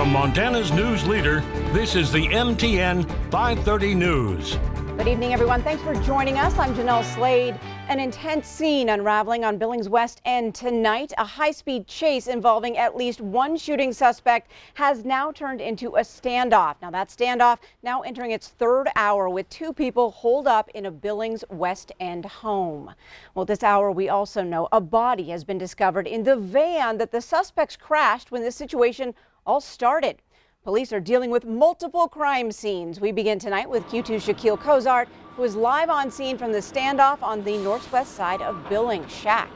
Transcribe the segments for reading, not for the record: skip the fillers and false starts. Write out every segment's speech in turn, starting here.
From Montana's news leader, this is the MTN 530 News. Good evening, everyone. Thanks for joining us. I'm Jeanelle Slade. An intense scene unraveling on Billings West End tonight. A high-speed chase involving at least one shooting suspect has now turned into a standoff. Now that standoff now entering its third hour with two people holed up in a Billings West End home. Well, this hour we also know a body has been discovered in the van that the suspects crashed when this situation all started. Police are dealing with multiple crime scenes. We begin tonight with Q2's Jeanelle Slade, who is live on scene from the standoff on the northwest side of Billings. Shack.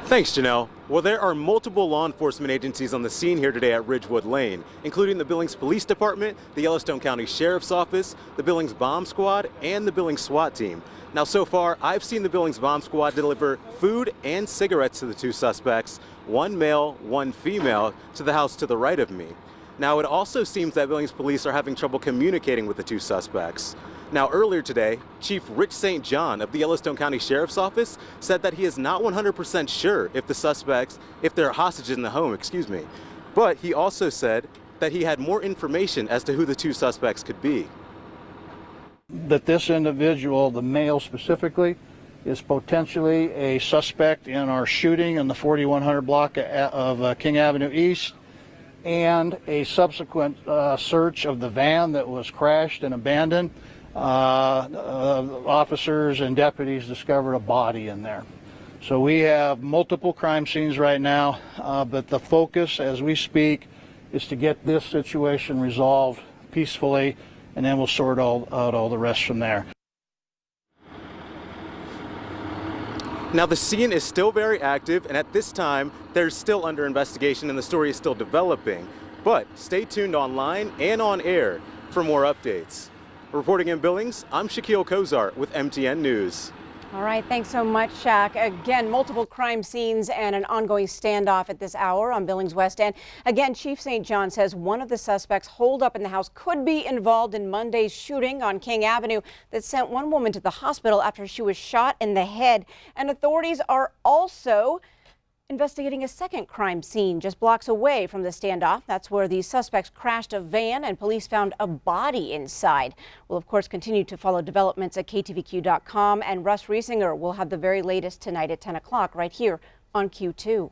Thanks, Jeanelle. Well, there are multiple law enforcement agencies on the scene here today at Ridgewood Lane, including the Billings Police Department, the Yellowstone County Sheriff's Office, the Billings Bomb Squad, and the Billings SWAT team. Now, so far, I've seen the Billings Bomb Squad deliver food and cigarettes to the two suspects, one male, one female, to the house to the right of me. Now, it also seems that Billings police are having trouble communicating with the two suspects. Now, earlier today, Chief Rich St. John of the Yellowstone County Sheriff's Office said that he is not 100% sure if there are hostages in the home, But he also said that he had more information as to who the two suspects could be. That this individual, the male specifically, is potentially a suspect in our shooting in the 4100 block of King Avenue East, and a subsequent search of the van that was crashed and abandoned. Officers and deputies discovered a body in there. So we have multiple crime scenes right now, but the focus as we speak is to get this situation resolved peacefully, and then we'll sort out all the rest from there. Now, the scene is still very active, and at this time, they're still under investigation and the story is still developing. But stay tuned online and on air for more updates. Reporting in Billings, I'm Jeanelle Slade with MTN News. All right, thanks so much, Shaq. Again, multiple crime scenes and an ongoing standoff at this hour on Billings West End. Again, Chief St. John says one of the suspects holed up in the house could be involved in Monday's shooting on King Avenue that sent one woman to the hospital after she was shot in the head. And authorities are also investigating a second crime scene just blocks away from the standoff. That's where the suspects crashed a van and police found a body inside. We'll, of course, continue to follow developments at KTVQ.com, and Russ Riesinger will have the very latest tonight at 10 o'clock right here on Q2.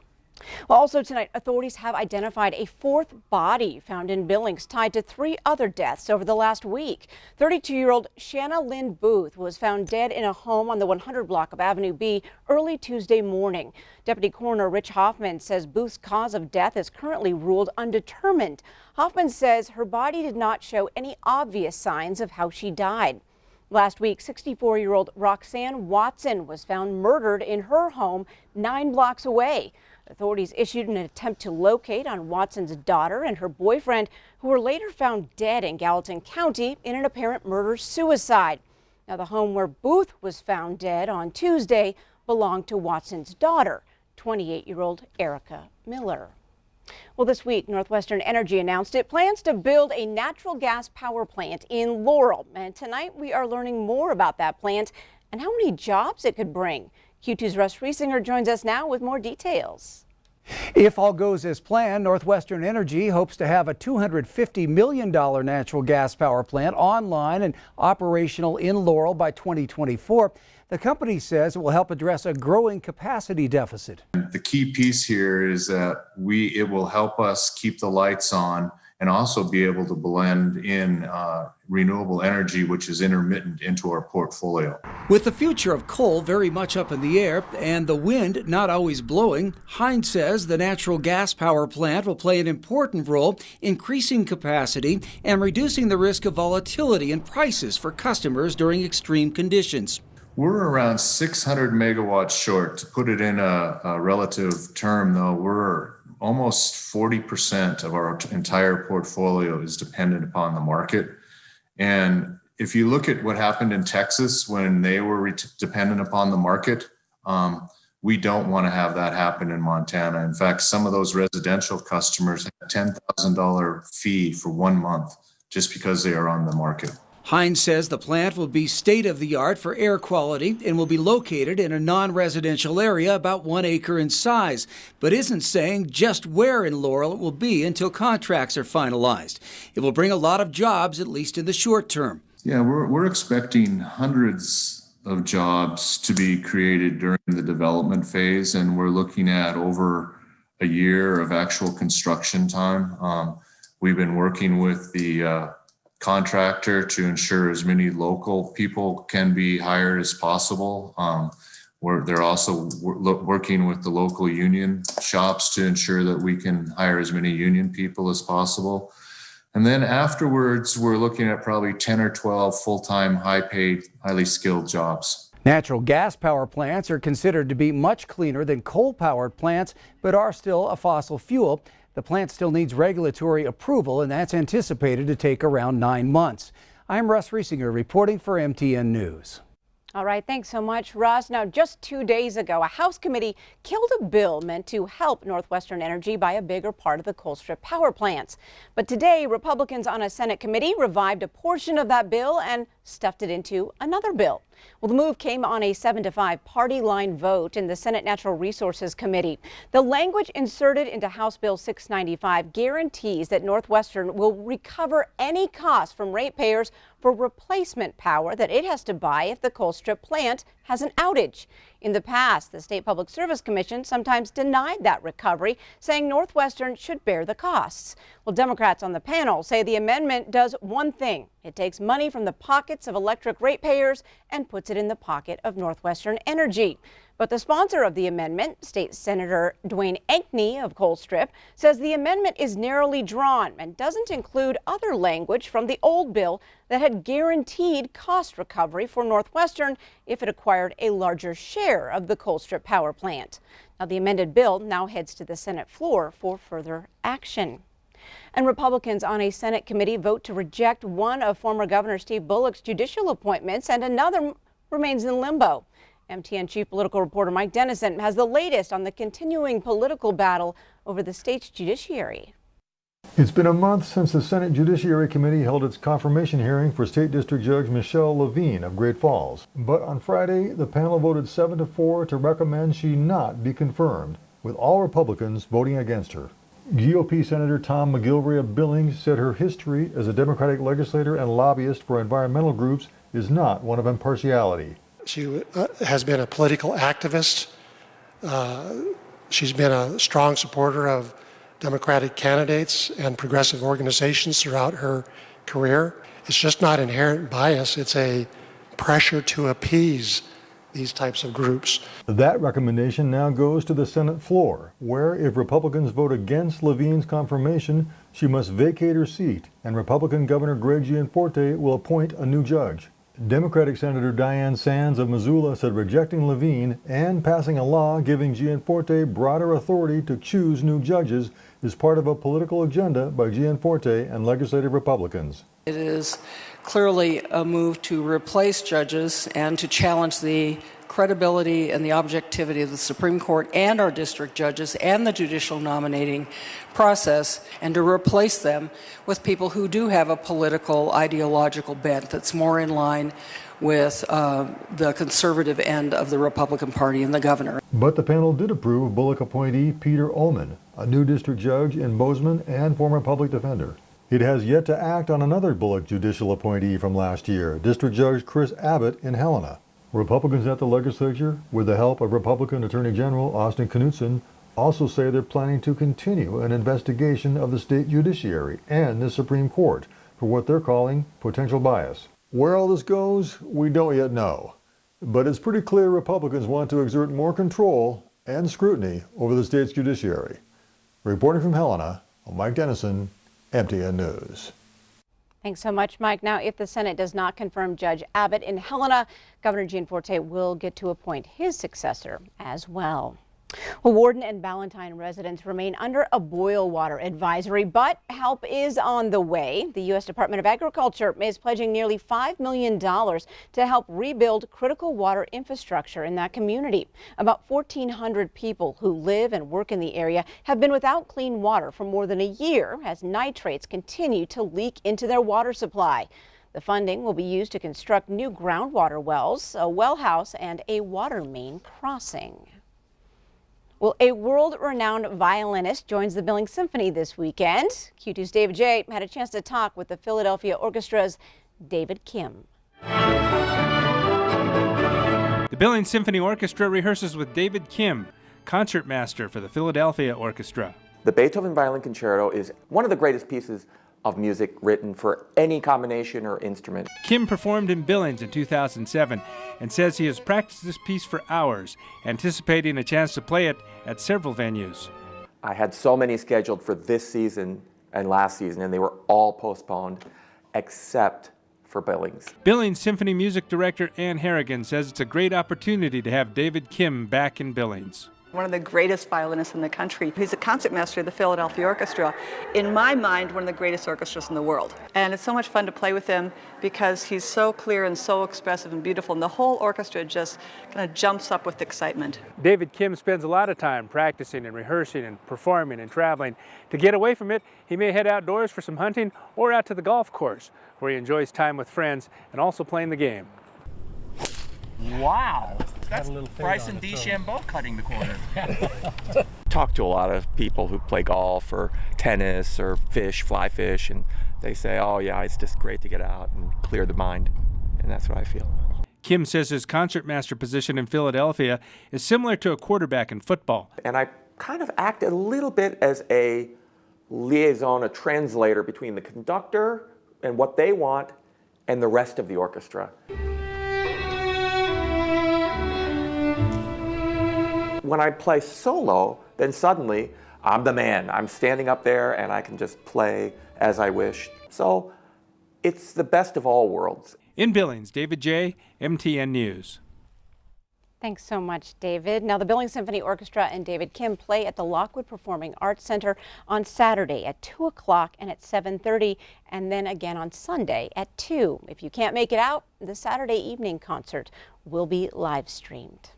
Well, also tonight, authorities have identified a fourth body found in Billings tied to three other deaths over the last week. 32-year-old Shanna Lynn Booth was found dead in a home on the 100 block of Avenue B early Tuesday morning. Deputy Coroner Rich Hoffman says Booth's cause of death is currently ruled undetermined. Hoffman says her body did not show any obvious signs of how she died. Last week, 64-year-old Roxanne Watson was found murdered in her home 9 blocks away. Authorities issued an attempt to locate on Watson's daughter and her boyfriend, who were later found dead in Gallatin County in an apparent murder-suicide. Now, the home where Booth was found dead on Tuesday belonged to Watson's daughter, 28-year-old Erica Miller. Well, this week, Northwestern Energy announced it plans to build a natural gas power plant in Laurel. And tonight, we are learning more about that plant and how many jobs it could bring. Q2's Russ Riesinger joins us now with more details. If all goes as planned, Northwestern Energy hopes to have a $250 million natural gas power plant online and operational in Laurel by 2024. The company says it will help address a growing capacity deficit. The key piece here is that it will help us keep the lights on and also be able to blend in renewable energy, which is intermittent, into our portfolio. With the future of coal very much up in the air and the wind not always blowing, Hines says the natural gas power plant will play an important role increasing capacity and reducing the risk of volatility in prices for customers during extreme conditions. We're around 600 megawatts short. To put it in a relative term, though, we're almost 40% of our entire portfolio is dependent upon the market. And if you look at what happened in Texas when they were dependent upon the market, we don't want to have that happen in Montana. In fact, some of those residential customers had a $10,000 fee for 1 month just because they are on the market. Hines says the plant will be state-of-the-art for air quality and will be located in a non-residential area about 1 acre in size, but isn't saying just where in Laurel it will be until contracts are finalized. It will bring a lot of jobs, at least in the short term. Yeah, we're expecting hundreds of jobs to be created during the development phase, and we're looking at over a year of actual construction time. We've been working with the contractor to ensure as many local people can be hired as possible. They're also working with the local union shops to ensure that we can hire as many union people as possible. And then afterwards, we're looking at probably 10 or 12 full-time, high-paid, highly skilled jobs. Natural gas power plants are considered to be much cleaner than coal-powered plants, but are still a fossil fuel. The plant still needs regulatory approval, and that's anticipated to take around 9 months. I'm Russ Riesinger reporting for MTN News. All right, thanks so much, Russ. Now, just 2 days ago, a House committee killed a bill meant to help Northwestern Energy buy a bigger part of the Colstrip power plants. But today, Republicans on a Senate committee revived a portion of that bill and stuffed it into another bill. Well, the move came on a 7-5 party line vote in the Senate Natural Resources Committee. The language inserted into House Bill 695 guarantees that Northwestern will recover any cost from ratepayers for replacement power that it has to buy if the Colstrip plant has an outage. In the past, the State Public Service Commission sometimes denied that recovery, saying Northwestern should bear the costs. Well, Democrats on the panel say the amendment does one thing. It takes money from the pockets of electric ratepayers and puts it in the pocket of Northwestern Energy. But the sponsor of the amendment, State Senator Dwayne Ankney of Colstrip, says the amendment is narrowly drawn and doesn't include other language from the old bill that had guaranteed cost recovery for Northwestern if it acquired a larger share of the Colstrip power plant. Now, the amended bill now heads to the Senate floor for further action. And Republicans on a Senate committee vote to reject one of former Governor Steve Bullock's judicial appointments, and another remains in limbo. MTN Chief Political Reporter Mike Dennison has the latest on the continuing political battle over the state's judiciary. It's been a month since the Senate Judiciary Committee held its confirmation hearing for State District Judge Michelle Levine of Great Falls. But on Friday, the panel voted 7-4 to recommend she not be confirmed, with all Republicans voting against her. GOP Senator Tom McGilvery of Billings said her history as a Democratic legislator and lobbyist for environmental groups is not one of impartiality. She has been a political activist. She's been a strong supporter of Democratic candidates and progressive organizations throughout her career. It's just not inherent bias. It's a pressure to appease these types of groups. That recommendation now goes to the Senate floor, where if Republicans vote against Levine's confirmation, she must vacate her seat, and Republican Governor Greg Gianforte will appoint a new judge. Democratic Senator Dianne Sands of Missoula said rejecting Levine and passing a law giving Gianforte broader authority to choose new judges is part of a political agenda by Gianforte and legislative Republicans. It is clearly a move to replace judges and to challenge the credibility and the objectivity of the Supreme Court and our district judges and the judicial nominating process, and to replace them with people who do have a political ideological bent that's more in line with the conservative end of the Republican Party and the governor. But the panel did approve Bullock appointee Peter Ullman, a new district judge in Bozeman and former public defender. It has yet to act on another Bullock judicial appointee from last year, District Judge Chris Abbott in Helena. Republicans at the legislature, with the help of Republican Attorney General Austin Knudsen, also say they're planning to continue an investigation of the state judiciary and the Supreme Court for what they're calling potential bias. Where all this goes, we don't yet know. But it's pretty clear Republicans want to exert more control and scrutiny over the state's judiciary. Reporting from Helena, I'm Mike Dennison, MTN News. Thanks so much, Mike. Now, if the Senate does not confirm Judge Abbott in Helena, Governor Gianforte will get to appoint his successor as well. Well, Warden and Ballantyne residents remain under a boil water advisory, but help is on the way. The U.S. Department of Agriculture is pledging nearly $5 million to help rebuild critical water infrastructure in that community. About 1,400 people who live and work in the area have been without clean water for more than a year as nitrates continue to leak into their water supply. The funding will be used to construct new groundwater wells, a well house, and a water main crossing. Well, a world-renowned violinist joins the Billings Symphony this weekend. Q2's David J. had a chance to talk with the Philadelphia Orchestra's David Kim. The Billings Symphony Orchestra rehearses with David Kim, concertmaster for the Philadelphia Orchestra. The Beethoven Violin Concerto is one of the greatest pieces of music written for any combination or instrument. Kim performed in Billings in 2007 and says he has practiced this piece for hours, anticipating a chance to play it at several venues. I had so many scheduled for this season and last season, and they were all postponed except for Billings. Billings Symphony Music Director Ann Harrigan says it's a great opportunity to have David Kim back in Billings. One of the greatest violinists in the country. He's a concertmaster of the Philadelphia Orchestra. In my mind, one of the greatest orchestras in the world. And it's so much fun to play with him because he's so clear and so expressive and beautiful, and the whole orchestra just kind of jumps up with excitement. David Kim spends a lot of time practicing and rehearsing and performing and traveling. To get away from it, he may head outdoors for some hunting or out to the golf course, where he enjoys time with friends and also playing the game. Wow, that's Bryson DeChambeau cutting the corner. Talk to a lot of people who play golf or tennis or fish, fly fish, and they say, oh yeah, it's just great to get out and clear the mind. And that's what I feel. Kim says his concertmaster position in Philadelphia is similar to a quarterback in football. And I kind of act a little bit as a liaison, a translator between the conductor and what they want and the rest of the orchestra. When I play solo, then suddenly I'm the man. I'm standing up there and I can just play as I wish. So it's the best of all worlds. In Billings, David J., MTN News. Thanks so much, David. Now, the Billings Symphony Orchestra and David Kim play at the Lockwood Performing Arts Center on Saturday at 2 o'clock and at 7:30, and then again on Sunday at 2. If you can't make it out, the Saturday evening concert will be live streamed.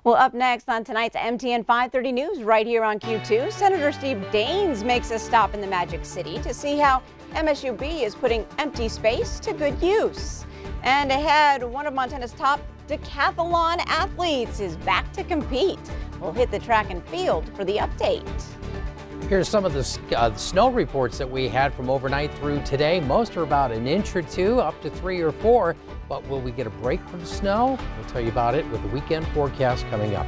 Well, up next on tonight's MTN 530 News right here on Q2, Senator Steve Daines makes a stop in the Magic City to see how MSUB is putting empty space to good use. And ahead, one of Montana's top decathlon athletes is back to compete. We'll hit the track and field for the update. Here's some of the snow reports that we had from overnight through today. Most are about an inch or two, up to 3 or 4. But will we get a break from snow? We'll tell you about it with the weekend forecast coming up.